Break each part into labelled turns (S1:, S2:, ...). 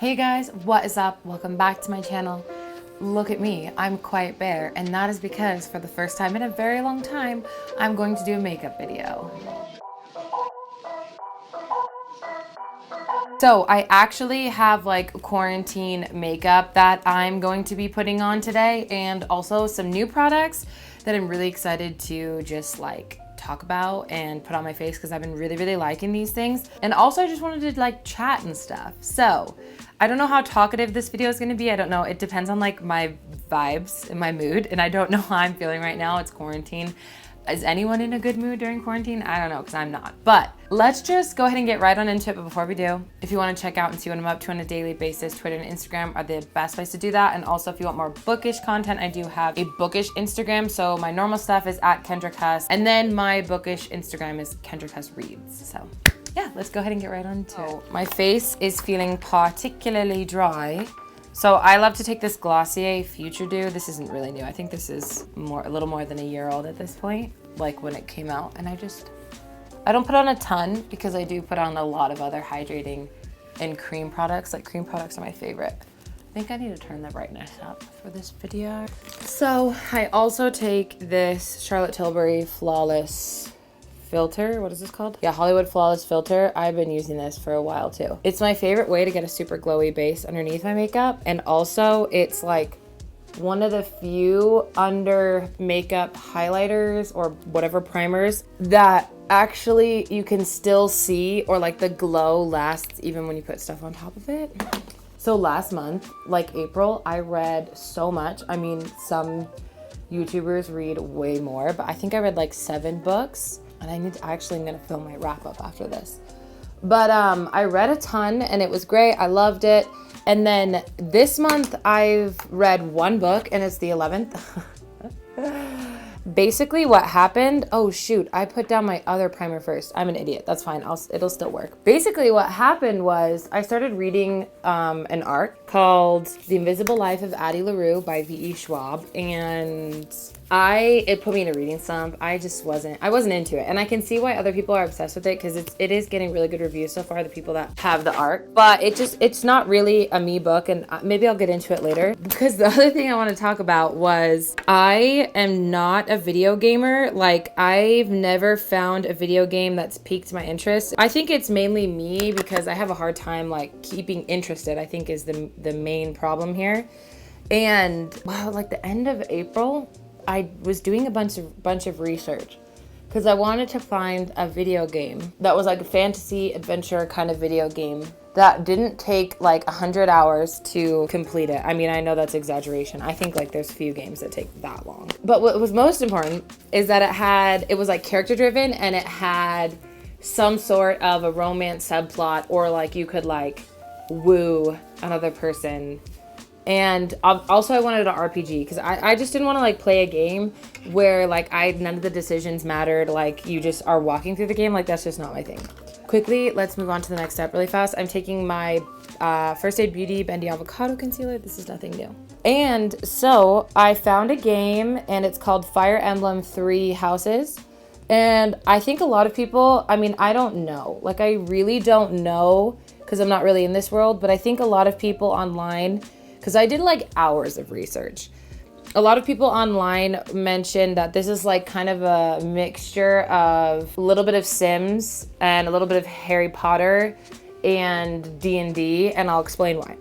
S1: Hey guys, what is up? Welcome back to my channel. Look at me, I'm quite bare, and that is because for the first time in a very long time, I'm going to do a makeup video. So I actually have like quarantine makeup that I'm going to be putting on today, and also some new products that I'm really excited to just like talk about and put on my face because I've been really liking these things. And also I just wanted to like chat and stuff. So I don't know how talkative this video is going to be. I don't know. It depends on like my vibes and my mood, and I don't know how I'm feeling right now. It's quarantine. Is anyone in a good mood during quarantine? I don't know, because I'm not. But let's just go ahead and get right on into it. But before we do, if you want to check out and see what I'm up to on a daily basis, Twitter and Instagram are the best place to do that. And also if you want more bookish content, I do have a bookish Instagram. So my normal stuff is at Kendra Cus, and then my bookish Instagram is Kendra Cus Reads. So yeah, let's go ahead and get right on to it. My face is feeling particularly dry. So I love to take this Glossier Future Dew. This isn't really new. I think this is a little more than a year old at this point, like when it came out. And I don't put on a ton because I do put on a lot of other hydrating and cream products. Like cream products are my favorite. I think I need to turn the brightness up for this video. So I also take this Charlotte Tilbury Flawless filter. What is this called? Yeah, Hollywood Flawless filter. I've been using this for a while too. It's my favorite way to get a super glowy base underneath my makeup. And also it's like one of the few under makeup highlighters or whatever primers that actually you can still see, or like the glow lasts even when you put stuff on top of it. So last month, like April, I read so much. I mean, some YouTubers read way more, but I think I read like 7 books. And I'm gonna film my wrap up after this. But I read a ton and it was great. I loved it. And then this month I've read 1 book, and it's the 11th. Basically what happened, oh shoot, I put down my other primer first. I'm an idiot, that's fine, it'll still work. Basically what happened was I started reading an arc called The Invisible Life of Addie LaRue by V.E. Schwab, and it put me in a reading slump. I wasn't into it. And I can see why other people are obsessed with it, because it is getting really good reviews so far, the people that have the arc. But it's not really a me book, and maybe I'll get into it later. Because the other thing I want to talk about was I am not a video gamer. Like, I've never found a video game that's piqued my interest. I think it's mainly me because I have a hard time like keeping interested, I think is the main problem here. And wow, like the end of April, I was doing a bunch of research because I wanted to find a video game that was like a fantasy adventure kind of video game that didn't take like 100 hours to complete it. I mean, I know that's exaggeration. I think like there's few games that take that long. But what was most important is that it was like character driven, and it had some sort of a romance subplot, or like you could like woo another person. And also I wanted an RPG because I just didn't want to like play a game where like none of the decisions mattered. Like you just are walking through the game. Like that's just not my thing. Quickly, let's move on to the next step really fast. I'm taking my First Aid Beauty Bendy Avocado Concealer. This is nothing new. And so I found a game, and it's called Fire Emblem 3 Houses. And I think a lot of people, I mean, I don't know. Like I really don't know because I'm not really in this world. But I think a lot of people online, because I did like hours of research. A lot of people online mentioned that this is like kind of a mixture of a little bit of Sims and a little bit of Harry Potter and D&D, and I'll explain why.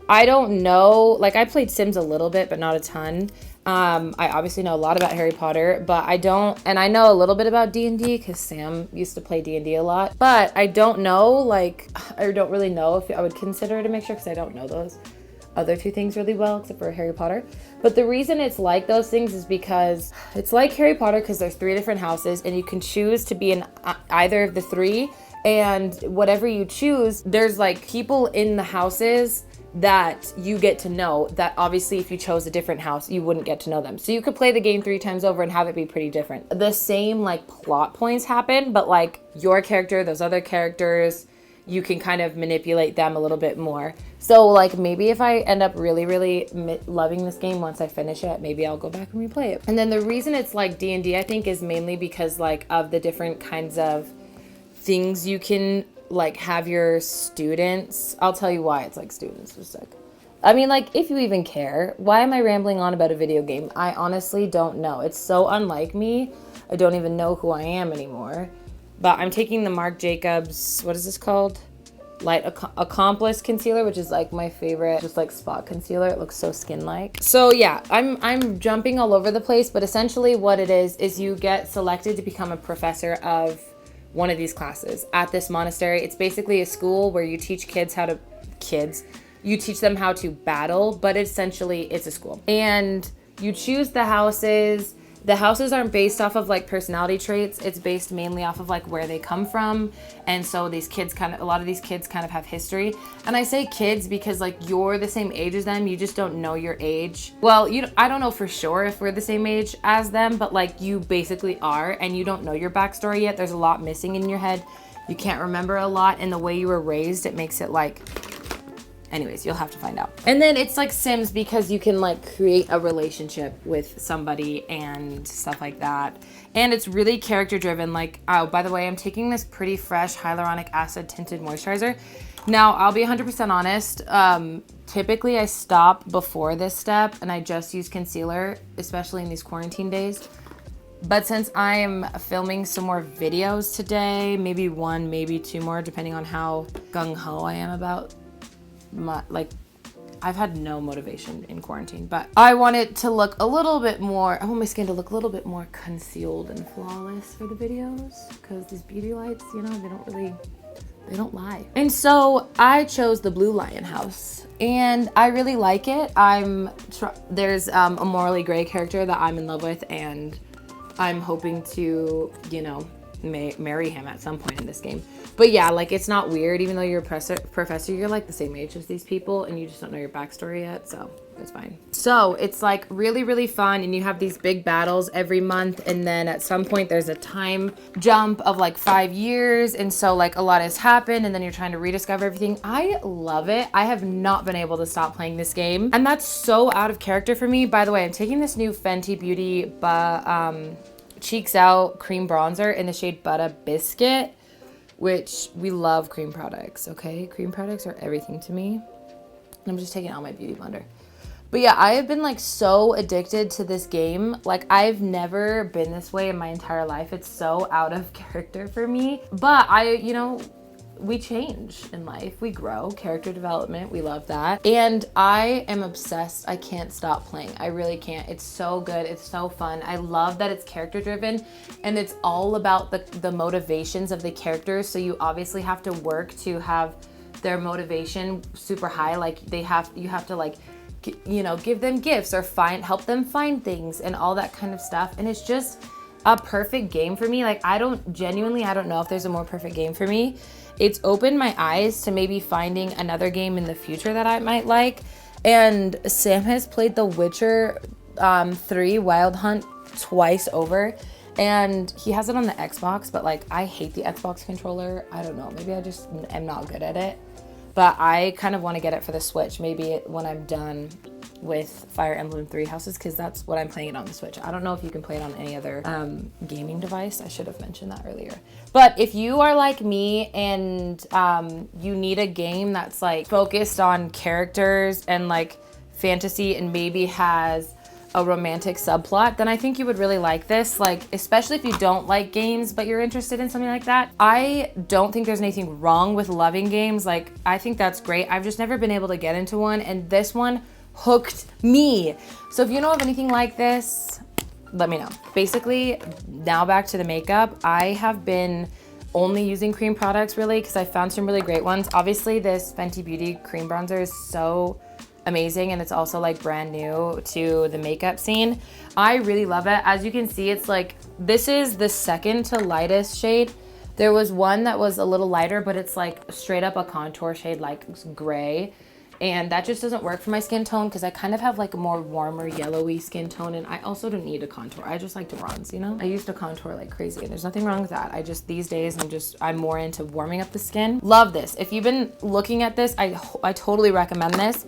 S1: I don't know, like I played Sims a little bit, but not a ton. I obviously know a lot about Harry Potter, but I don't, and I know a little bit about D&D because Sam used to play D&D a lot, but I don't know, like, I don't really know if I would consider it a mixture because I don't know those other 2 things really well, except for Harry Potter. But the reason it's like those things is because it's like Harry Potter because there's 3 different houses, and you can choose to be in either of the 3, and whatever you choose, there's like people in the houses that you get to know that obviously if you chose a different house, you wouldn't get to know them. So you could play the game 3 times over and have it be pretty different. The same like plot points happen, but like your character, those other characters, you can kind of manipulate them a little bit more. So like maybe if I end up really loving this game once I finish it, maybe I'll go back and replay it. And then the reason it's like D&D, I think, is mainly because like of the different kinds of things you can like have your students, I'll tell you why it's like students, just like, I mean, like, if you even care, why am I rambling on about a video game? I honestly don't know. It's so unlike me. I don't even know who I am anymore. But I'm taking the Marc Jacobs, what is this called? Light Accomplice concealer, which is like my favorite, just like spot concealer. It looks so skin-like. So yeah, I'm jumping all over the place, but essentially what it is you get selected to become a professor of one of these classes at this monastery. It's basically a school where you teach you teach them how to battle, but essentially it's a school. And you choose the houses. The houses aren't based off of like personality traits. It's based mainly off of like where they come from. And so a lot of these kids kind of have history. And I say kids because like you're the same age as them. You just don't know your age. Well, I don't know for sure if we're the same age as them, but like you basically are, and you don't know your backstory yet. There's a lot missing in your head. You can't remember a lot, and the way you were raised, it makes it like, anyways, you'll have to find out. And then it's like Sims because you can like create a relationship with somebody and stuff like that. And it's really character driven. Like, oh, by the way, I'm taking this pretty fresh hyaluronic acid tinted moisturizer. Now, I'll be 100% honest. Typically I stop before this step and I just use concealer, especially in these quarantine days. But since I am filming some more videos today, maybe one, maybe two more, depending on how gung-ho I am about I've had no motivation in quarantine, but I want it to look a little bit more, I want my skin to look a little bit more concealed and flawless for the videos, because these beauty lights, they don't lie. And so I chose the Blue Lion house and I really like it. There's a morally gray character that I'm in love with, and I'm hoping to, marry him at some point in this game. But yeah, like, it's not weird, even though you're a professor, you're like the same age as these people and you just don't know your backstory yet, so it's fine. So it's like really, really fun, and you have these big battles every month, and then at some point there's a time jump of like 5 years, and so like a lot has happened, and then you're trying to rediscover everything. I love it. I have not been able to stop playing this game, and that's so out of character for me. By the way, I'm taking this new Fenty Beauty Cheeks Out cream bronzer in the shade Butter Biscuit, which we love cream products, okay? Cream products are everything to me. I'm just taking out my beauty blender. But yeah, I have been like so addicted to this game. Like, I've never been this way in my entire life. It's so out of character for me. But we change in life, we grow, character development, we love that. And I am obsessed. I can't stop playing. I really can't. It's so good. It's so fun. I love that it's character driven, and it's all about the motivations of the characters. So you obviously have to work to have their motivation super high. Like, you have to like, give them gifts or help them find things and all that kind of stuff. And it's just a perfect game for me. Like, I don't know if there's a more perfect game for me. It's opened my eyes to maybe finding another game in the future that I might like. And Sam has played The Witcher 3 Wild Hunt twice over, and he has it on the Xbox, but like, I hate the Xbox controller. I don't know, maybe I just am not good at it. But I kind of want to get it for the Switch, maybe when I'm done with Fire Emblem 3 Houses, because that's what I'm playing it on the Switch. I don't know if you can play it on any other gaming device. I should have mentioned that earlier. But if you are like me and you need a game that's like focused on characters and like fantasy and maybe has a romantic subplot, then I think you would really like this. Like, especially if you don't like games but you're interested in something like that. I don't think there's anything wrong with loving games. Like, I think that's great. I've just never been able to get into one, and this one hooked me. So if you know of anything like this, let me know. Basically, now back to the makeup. I have been only using cream products really because I found some really great ones. Obviously, this Fenty Beauty cream bronzer is so amazing, and it's also like brand new to the makeup scene. I really love it. As you can see, it's like, this is the second to lightest shade. There was one that was a little lighter, but it's like straight up a contour shade, like gray. And that just doesn't work for my skin tone because I kind of have like a more warmer yellowy skin tone, and I also don't need a contour. I just like to bronze, I used to contour like crazy, and there's nothing wrong with that. These days I'm more into warming up the skin. Love this. If you've been looking at this, I totally recommend this.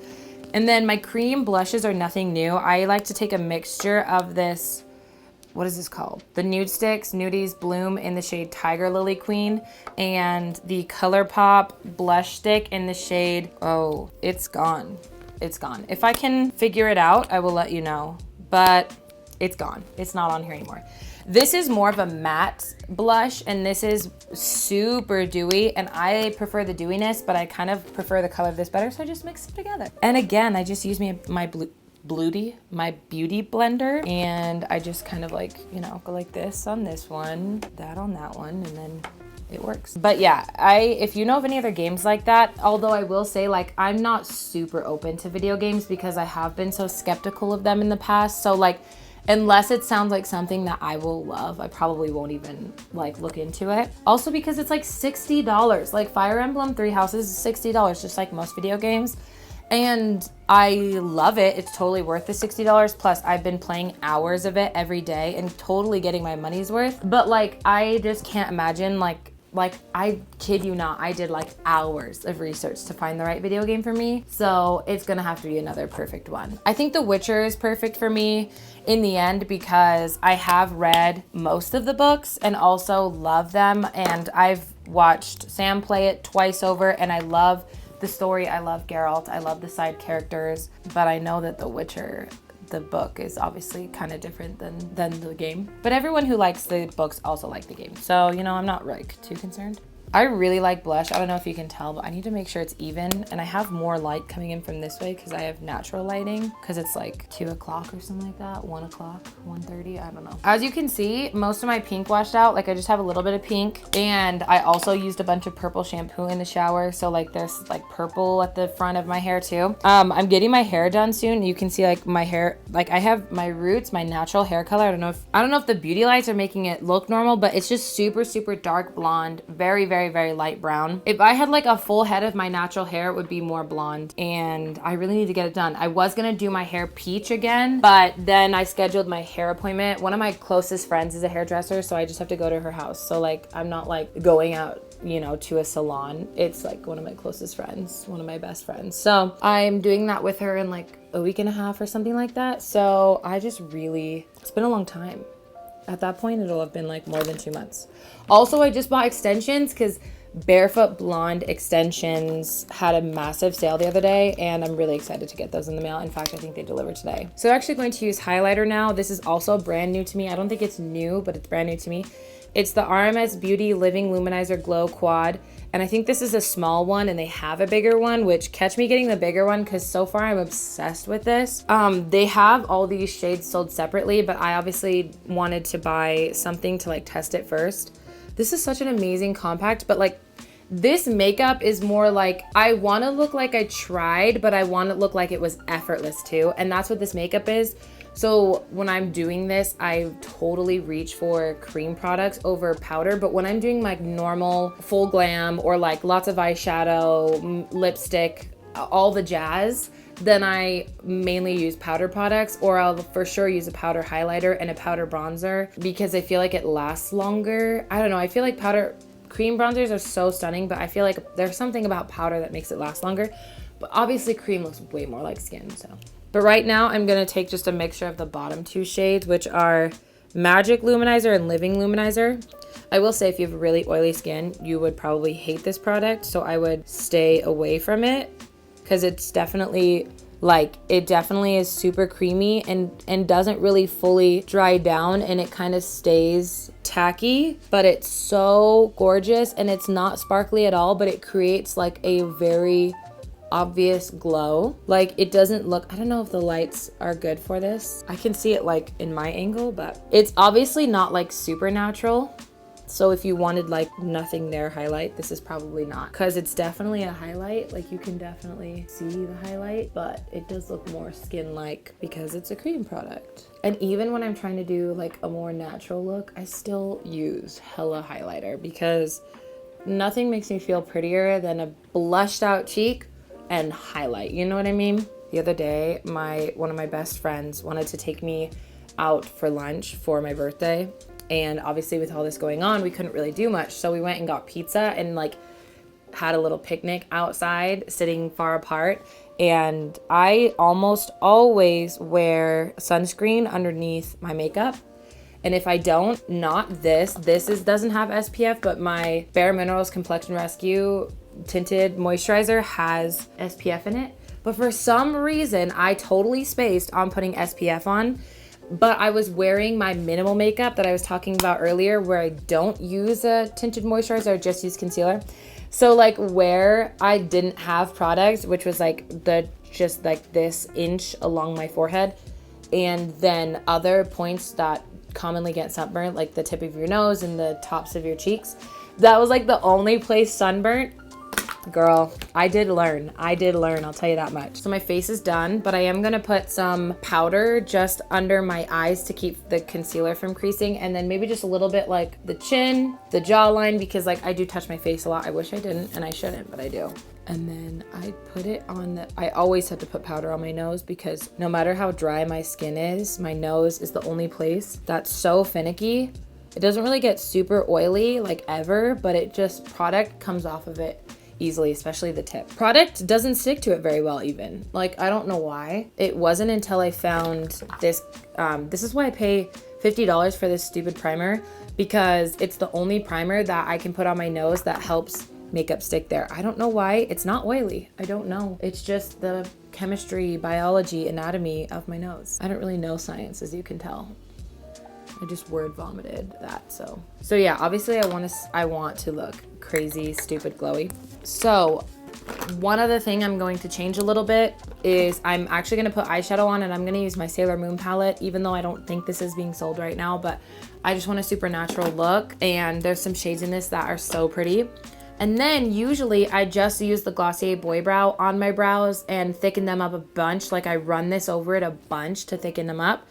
S1: And then my cream blushes are nothing new. I like to take a mixture of this what is this called? The Nude Sticks Nudies Bloom in the shade Tiger Lily Queen, and the ColourPop blush stick in the shade, oh, it's gone. It's gone. If I can figure it out, I will let you know, but it's gone. It's not on here anymore. This is more of a matte blush, and this is super dewy, and I prefer the dewiness, but I kind of prefer the color of this better, so I just mix them together. And again, I just use my beauty blender, and I just kind of like, you know, go like this on this one, that on that one, and then it works. But yeah, if you know of any other games like that, although I will say, like, I'm not super open to video games because I have been so skeptical of them in the past, so like, unless it sounds like something that I will love, I probably won't even like look into it. Also because it's like $60. Like Fire Emblem 3 Houses is $60, just like most video games. And I love it. It's totally worth the $60. Plus I've been playing hours of it every day and totally getting my money's worth. But like, I just can't imagine like I kid you not, I did like hours of research to find the right video game for me. So it's gonna have to be another perfect one. I think The Witcher is perfect for me in the end because I have read most of the books and also love them. And I've watched Sam play it twice over, and I love the story. I love Geralt. I love the side characters, but I know that The Witcher, the book, is obviously kind of different than the game. But everyone who likes the books also like the game. So, you know, I'm not like too concerned. I really like blush. I don't know if you can tell, but I need to make sure it's even. And I have more light coming in from this way because I have natural lighting, because it's like 2 o'clock or something like that. 1 o'clock, 1:30, I don't know. As you can see, most of my pink washed out. Like I just have a little bit of pink. And I also used a bunch of purple shampoo in the shower. So like there's like purple at the front of my hair too. I'm getting my hair done soon. You can see like my hair, like I have my roots, my natural hair color. I don't know if the beauty lights are making it look normal, but it's just super, super dark blonde. Very, very, very light brown. If I had like a full head of my natural hair, it would be more blonde, and I really need to get it done. I was gonna do my hair peach again, but then I scheduled my hair appointment. One of my closest friends is a hairdresser, so I just have to go to her house. So like, I'm not like going out, you know, to a salon. It's like one of my closest friends, one of my best friends. So I'm doing that with her in like a week and a half or something like that. So I just really, it's been a long time. At that point, it'll have been like more than 2 months. Also, I just bought extensions because Barefoot Blonde extensions had a massive sale the other day, and I'm really excited to get those in the mail. In fact, I think they delivered today. So I'm actually going to use highlighter now. This is also brand new to me. I don't think it's new, but it's brand new to me. It's the RMS Beauty Living Luminizer Glow Quad, and I think this is a small one, and they have a bigger one, which catch me getting the bigger one because so far I'm obsessed with this. They have all these shades sold separately, but I obviously wanted to buy something to like test it first. This is such an amazing compact, but like this makeup is more like, I want to look like I tried, but I want to look like it was effortless too. And that's what this makeup is. So when I'm doing this, I totally reach for cream products over powder. But when I'm doing like normal full glam or like lots of eyeshadow, lipstick, all the jazz, then I mainly use powder products, or I'll for sure use a powder highlighter and a powder bronzer because I feel like it lasts longer. I don't know. I feel like cream bronzers are so stunning, but I feel like there's something about powder that makes it last longer. But obviously cream looks way more like skin, so. But right now I'm gonna take just a mixture of the bottom 2 shades, which are Magic Luminizer and Living Luminizer. I will say if you have really oily skin, you would probably hate this product, so I would stay away from it because it's definitely like, it definitely is super creamy and doesn't really fully dry down, and it kind of stays tacky, but it's so gorgeous and it's not sparkly at all, but it creates like a very obvious glow. Like it doesn't look, I don't know if the lights are good for this. I can see it like in my angle, but it's obviously not like super natural. So if you wanted like nothing there highlight, this is probably not, because it's definitely a highlight. Like you can definitely see the highlight, but it does look more skin-like because it's a cream product. And even when I'm trying to do like a more natural look, I still use hella highlighter because nothing makes me feel prettier than a blushed out cheek and highlight. You know what I mean? The other day, one of my best friends wanted to take me out for lunch for my birthday. And obviously with all this going on, we couldn't really do much. So we went and got pizza and like had a little picnic outside, sitting far apart. And I almost always wear sunscreen underneath my makeup. And if I don't, not this. Doesn't have SPF, but my Bare Minerals Complexion Rescue Tinted Moisturizer has SPF in it. But for some reason, I totally spaced on putting SPF on. But I was wearing my minimal makeup that I was talking about earlier, where I don't use a tinted moisturizer, I just use concealer. So like where I didn't have product, which was like just like this inch along my forehead, and then other points that commonly get sunburnt, like the tip of your nose and the tops of your cheeks, that was like the only place sunburnt. Girl, I did learn, I'll tell you that much. So my face is done, but I am gonna put some powder just under my eyes to keep the concealer from creasing, and then maybe just a little bit like the chin, the jawline, because like I do touch my face a lot. I wish I didn't, and I shouldn't, but I do. And then I put it on I always have to put powder on my nose, because no matter how dry my skin is, my nose is the only place that's so finicky. It doesn't really get super oily like ever, but it just, product comes off of it easily, especially the tip. Product doesn't stick to it very well even. Like, I don't know why. It wasn't until I found this, this is why I pay $50 for this stupid primer, because it's the only primer that I can put on my nose that helps makeup stick there. I don't know why. It's not oily. I don't know. It's just the chemistry, biology, anatomy of my nose. I don't really know science, as you can tell. I just word vomited that, so yeah, obviously I want to look crazy, stupid, glowy. So one other thing I'm going to change a little bit is I'm actually gonna put eyeshadow on, and I'm gonna use my Sailor Moon palette, even though I don't think this is being sold right now, but I just want a supernatural look, and there's some shades in this that are so pretty. And then usually I just use the Glossier Boy Brow on my brows and thicken them up a bunch. Like I run this over it a bunch to thicken them up.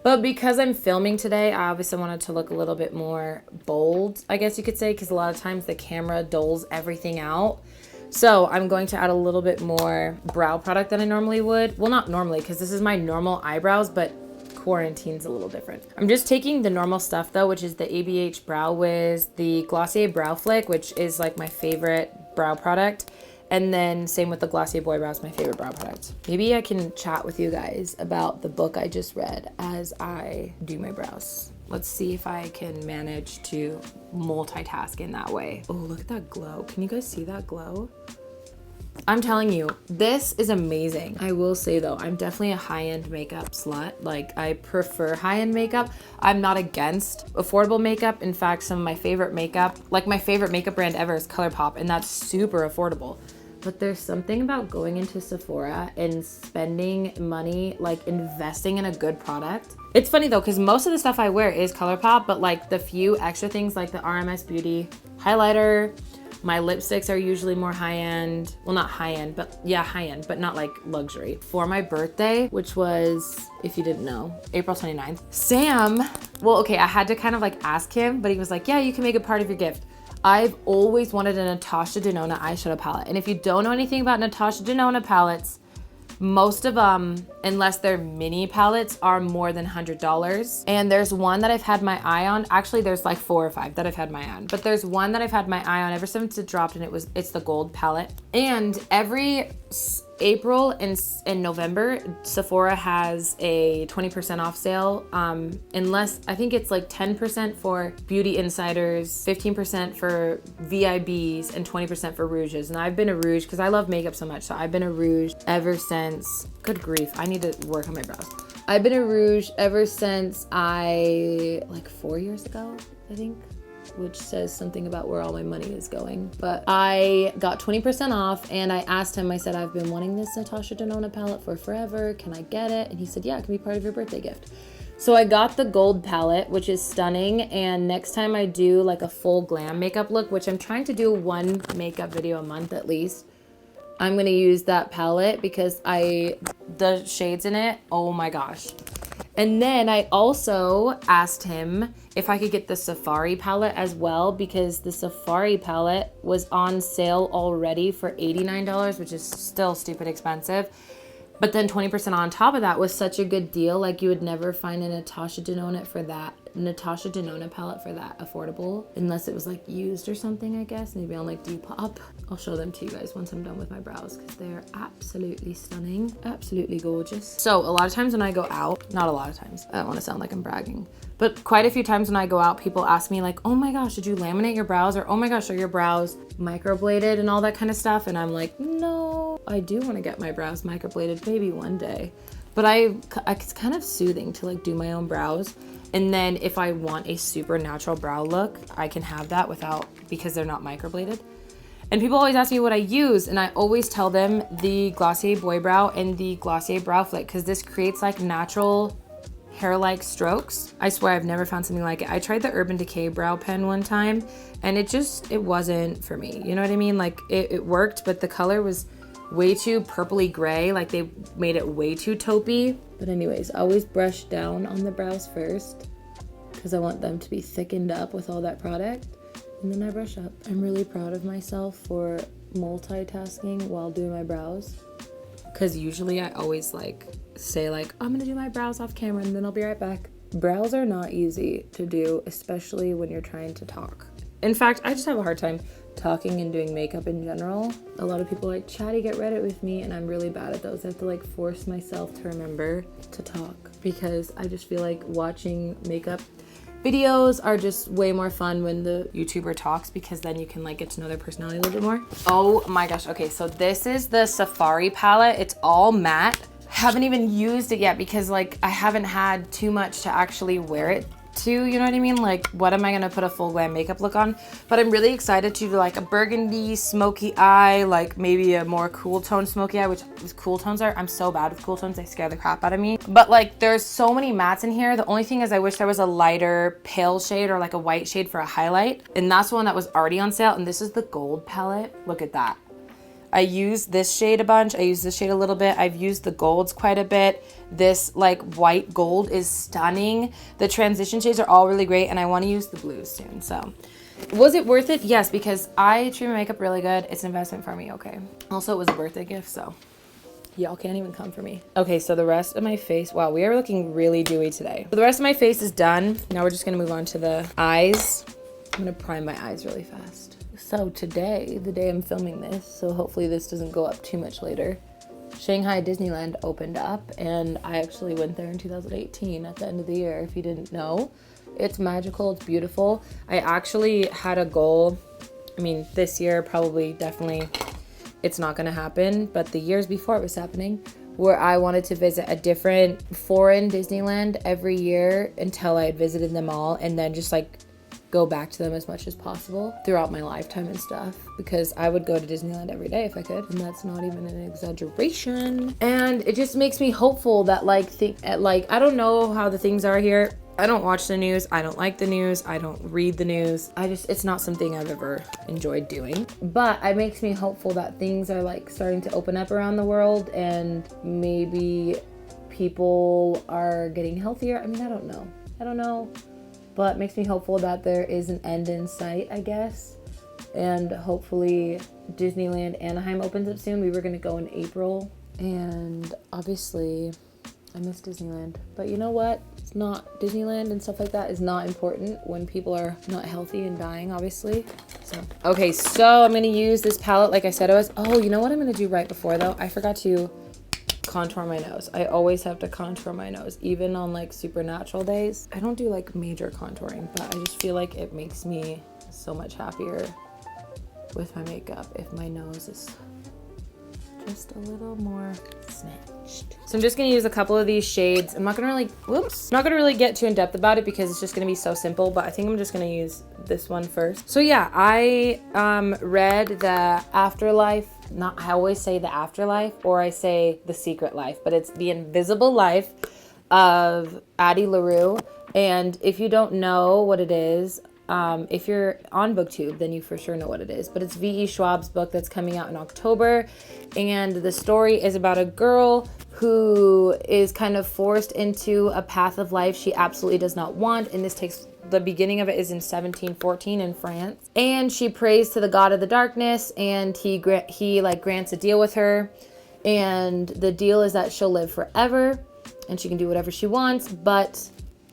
S1: But because I'm filming today, I obviously wanted to look a little bit more bold, I guess you could say, because a lot of times the camera dulls everything out. So I'm going to add a little bit more brow product than I normally would. Well, not normally, because this is my normal eyebrows, but quarantine's a little different. I'm just taking the normal stuff though, which is the ABH Brow Wiz, the Glossier Brow Flick, which is like my favorite brow product. And then same with the Glossier Boy Brows, my favorite brow product. Maybe I can chat with you guys about the book I just read as I do my brows. Let's see if I can manage to multitask in that way. Oh, look at that glow. Can you guys see that glow? I'm telling you, this is amazing. I will say though, I'm definitely a high-end makeup slut. Like, I prefer high-end makeup. I'm not against affordable makeup. In fact, some of my favorite makeup, like my favorite makeup brand ever is ColourPop, and that's super affordable. But there's something about going into Sephora and spending money, like investing in a good product. It's funny though, because most of the stuff I wear is ColourPop, but like the few extra things like the RMS Beauty highlighter, my lipsticks are usually more high-end. Well, not high-end, but yeah, high-end, but not like luxury. For my birthday, which was, if you didn't know, April 29th, Sam, well, okay, I had to kind of like ask him, but he was like, yeah, you can make it part of your gift. I've always wanted a Natasha Denona eyeshadow palette. And if you don't know anything about Natasha Denona palettes, most of them, unless they're mini palettes, are more than $100. And there's one that I've had my eye on. Actually, there's like 4 or 5 that I've had my eye on. But there's one that I've had my eye on ever since it dropped, and it's the gold palette. And every April and November, Sephora has a 20% off sale. Unless, I think it's like 10% for beauty insiders, 15% for VIBs, and 20% for rouges. And I've been a rouge because I love makeup so much. So I've been a rouge ever since, good grief, I need to work on my brows. I've been a rouge ever since like 4 years ago, I think, which says something about where all my money is going. But I got 20% off, and I asked him, I said, I've been wanting this Natasha Denona palette for forever. Can I get it? And he said, yeah, it can be part of your birthday gift. So I got the gold palette, which is stunning. And next time I do like a full glam makeup look, which I'm trying to do one makeup video a month at least, I'm gonna use that palette because the shades in it, oh my gosh. And then I also asked him if I could get the Safari palette as well, because the Safari palette was on sale already for $89, which is still stupid expensive. But then 20% on top of that was such a good deal. Like, you would never find a Natasha Denona for that Natasha Denona palette for that affordable, unless it was like used or something, I guess. Maybe on like Depop. I'll show them to you guys once I'm done with my brows because they're absolutely stunning, absolutely gorgeous. So a lot of times when I go out, not a lot of times, I don't want to sound like I'm bragging, but quite a few times when I go out, people ask me like, oh my gosh, did you laminate your brows? Or oh my gosh, are your brows microbladed and all that kind of stuff? And I'm like, no, I do want to get my brows microbladed maybe one day. But it's kind of soothing to like do my own brows. And then if I want a super natural brow look, I can have that because they're not microbladed. And people always ask me what I use, and I always tell them the Glossier Boy Brow and the Glossier Brow Flick, because this creates like natural hair-like strokes. I swear I've never found something like it. I tried the Urban Decay brow pen one time, and it wasn't for me. You know what I mean? Like it worked, but the color was way too purpley gray. Like they made it way too taupey. But anyways, I always brush down on the brows first because I want them to be thickened up with all that product. And then I brush up. I'm really proud of myself for multitasking while doing my brows. Because usually I always like say like, I'm gonna do my brows off camera and then I'll be right back. Brows are not easy to do, especially when you're trying to talk. In fact, I just have a hard time talking and doing makeup in general. A lot of people are like, Chatty, get Reddit with me, and I'm really bad at those. I have to like force myself to remember to talk because I just feel like watching makeup videos are just way more fun when the YouTuber talks, because then you can like get to know their personality a little bit more. Oh my gosh, okay, so this is the Safari palette. It's all matte. Haven't even used it yet because like I haven't had too much to actually wear it to, you know what I mean? Like, what am I gonna put a full glam makeup look on? But I'm really excited to do like a burgundy smoky eye, like maybe a more cool tone smoky eye, which cool tones are, I'm so bad with cool tones, they scare the crap out of me. But like, there's so many mattes in here. The only thing is I wish there was a lighter pale shade or like a white shade for a highlight. And that's the one that was already on sale. And this is the gold palette. Look at that. I use this shade a bunch. I use this shade a little bit. I've used the golds quite a bit. This like white gold is stunning. The transition shades are all really great, and I want to use the blues soon. So was it worth it? Yes, because I treat my makeup really good. It's an investment for me, okay? Also, it was a birthday gift, so y'all can't even come for me. Okay, so the rest of my face, wow, we are looking really dewy today. So the rest of my face is done. Now we're just gonna move on to the eyes. I'm gonna prime my eyes really fast. So today, the day I'm filming this, so hopefully this doesn't go up too much later, Shanghai Disneyland opened up, and I actually went there in 2018 at the end of the year, if you didn't know. It's magical, it's beautiful. I actually had a goal, I mean, this year probably definitely it's not gonna happen, but the years before it was happening, where I wanted to visit a different foreign Disneyland every year until I had visited them all, and then just like go back to them as much as possible throughout my lifetime and stuff, because I would go to Disneyland every day if I could, and that's not even an exaggeration. And it just makes me hopeful that like I don't know how the things are here. I don't watch the news. I don't like the news. I don't read the news. It's not something I've ever enjoyed doing, but it makes me hopeful that things are like starting to open up around the world, and maybe people are getting healthier. I mean, I don't know. But it makes me hopeful that there is an end in sight, I guess. And hopefully Disneyland Anaheim opens up soon. We were gonna go in April. And obviously I miss Disneyland. But you know what? It's not, Disneyland and stuff like that is not important when people are not healthy and dying, obviously. So, okay, so I'm gonna use this palette like I said I was. Oh, you know what I'm gonna do right before though? I forgot to contour my nose. I always have to contour my nose, even on like super natural days. I don't do like major contouring, but I just feel like it makes me so much happier with my makeup if my nose is just a little more snatched. So I'm just gonna use a couple of these shades. I'm not gonna really get too in depth about it because it's just gonna be so simple, but I think I'm just gonna use this one first. So yeah, I read the Afterlife, I always say the Afterlife, or I say the Secret Life, but it's The Invisible Life of Addie LaRue. And if you don't know what it is, if you're on BookTube, then you for sure know what it is. But it's V.E. Schwab's book that's coming out in October. And the story is about a girl who is kind of forced into a path of life she absolutely does not want. And the beginning of it is in 1714 in France. And she prays to the god of the darkness, and he grants a deal with her. And the deal is that she'll live forever and she can do whatever she wants, but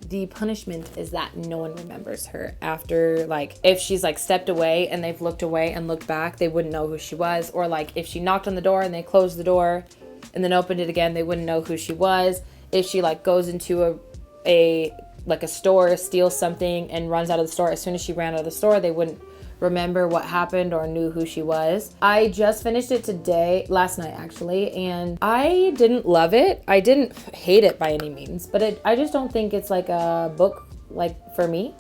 S1: the punishment is that no one remembers her after, like, if she's like stepped away and they've looked away and looked back, they wouldn't know who she was. Or like if she knocked on the door and they closed the door and then opened it again, they wouldn't know who she was. If she like goes into a store, steals something and runs out of the store, as soon as she ran out of the store, they wouldn't remember what happened or knew who she was. I just finished it last night actually, and I didn't love it. I didn't hate it by any means, but I just don't think it's like a book like for me.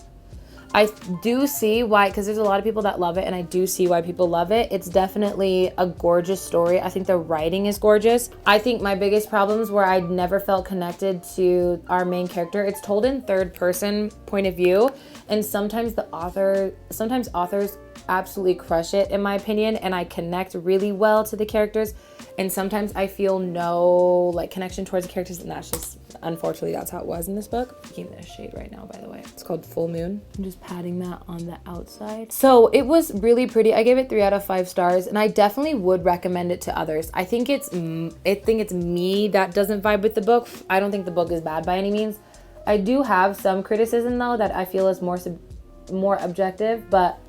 S1: I do see why, because there's a lot of people that love it, and I do see why people love it. It's definitely a gorgeous story. I think the writing is gorgeous. I think my biggest problems were I never felt connected to our main character. It's told in third person point of view, and sometimes authors absolutely crush it in my opinion, and I connect really well to the characters, and sometimes I feel no like connection towards the characters, and that's just, unfortunately, that's how it was in this book. I'm making this shade right now, by the way. It's called Full Moon. I'm just patting that on the outside. So it was really pretty. I gave it 3 out of 5 stars, and I definitely would recommend it to others. I think it's me that doesn't vibe with the book. I don't think the book is bad by any means. I do have some criticism though that I feel is more objective, but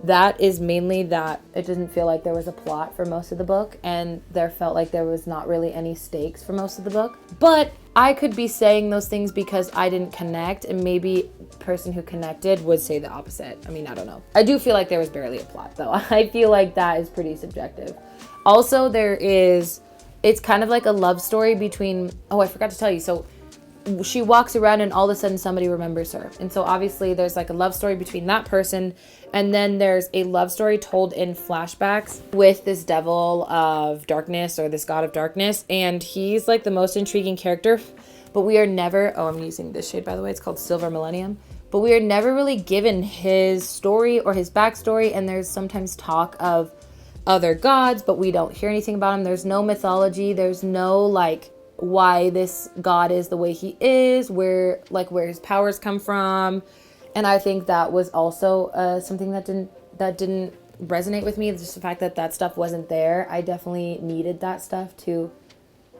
S1: that is mainly that it doesn't feel like there was a plot for most of the book, and there felt like there was not really any stakes for most of the book. But I could be saying those things because I didn't connect, and maybe the person who connected would say the opposite. I mean, I don't know. I do feel like there was barely a plot though. I feel like that is pretty subjective. Also, it's kind of like a love story between, oh, I forgot to tell you. So she walks around and all of a sudden somebody remembers her. And so obviously there's like a love story between that person, and then there's a love story told in flashbacks with this devil of darkness, or this god of darkness, and he's like the most intriguing character, but we are never, oh, I'm using this shade by the way, it's called Silver Millennium, but we are never really given his story or his backstory, and there's sometimes talk of other gods, but we don't hear anything about him. There's no mythology, there's no like why this god is the way he is, where his powers come from. And I think that was also something that didn't resonate with me. Just the fact that stuff wasn't there. I definitely needed that stuff to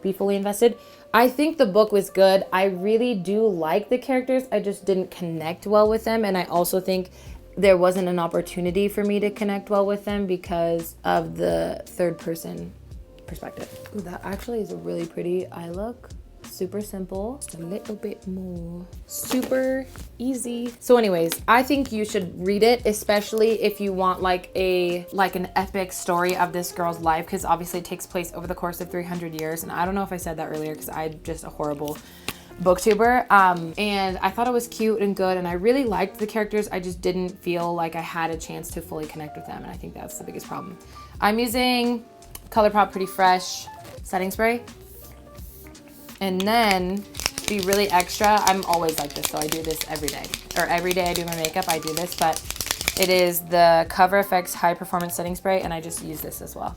S1: be fully invested. I think the book was good. I really do like the characters. I just didn't connect well with them, and I also think there wasn't an opportunity for me to connect well with them because of the third person perspective. Ooh, that actually is a really pretty eye look. Super simple, just a little bit more super easy. So anyways, I think you should read it, especially if you want like an epic story of this girl's life, because obviously it takes place over the course of 300 years. And I don't know if I said that earlier because I'm just a horrible booktuber. And I thought it was cute and good, and I really liked the characters. I just didn't feel like I had a chance to fully connect with them, and I think that's the biggest problem. I'm using ColourPop Pretty Fresh setting spray. And then, to be really extra, I'm always like this, so I do this every day. Or every day I do my makeup, I do this, but it is the Cover FX High Performance Setting Spray, and I just use this as well.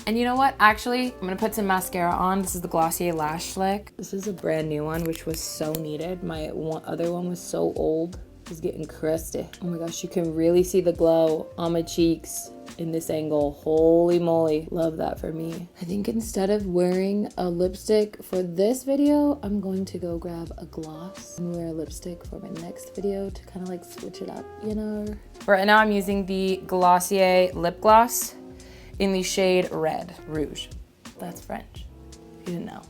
S1: And you know what? Actually, I'm gonna put some mascara on. This is the Glossier Lash Slick. This is a brand new one, which was so needed. My other one was so old. It was getting crusty. Oh my gosh, you can really see the glow on my cheeks in this angle. Holy moly, love that for me. I think instead of wearing a lipstick for this video, I'm going to go grab a gloss and wear a lipstick for my next video to kind of like switch it up, you know? Right now I'm using the Glossier lip gloss in the shade Red Rouge. That's French, if you didn't know.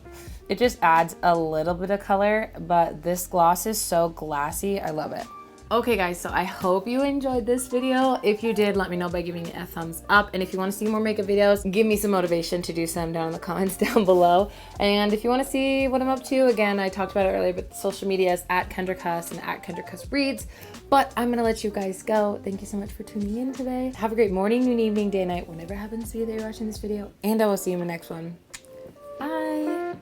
S1: It just adds a little bit of color, but this gloss is so glassy, I love it. Okay guys, so I hope you enjoyed this video. If you did, let me know by giving it a thumbs up. And if you want to see more makeup videos, give me some motivation to do some down in the comments down below. And if you want to see what I'm up to, again, I talked about it earlier, but social media is at Kendra Cus and at Kendra Cus Reads. But I'm gonna let you guys go. Thank you so much for tuning in today. Have a great morning, noon, evening, day, night, whenever it happens to be that you're watching this video. And I will see you in the next one. Bye.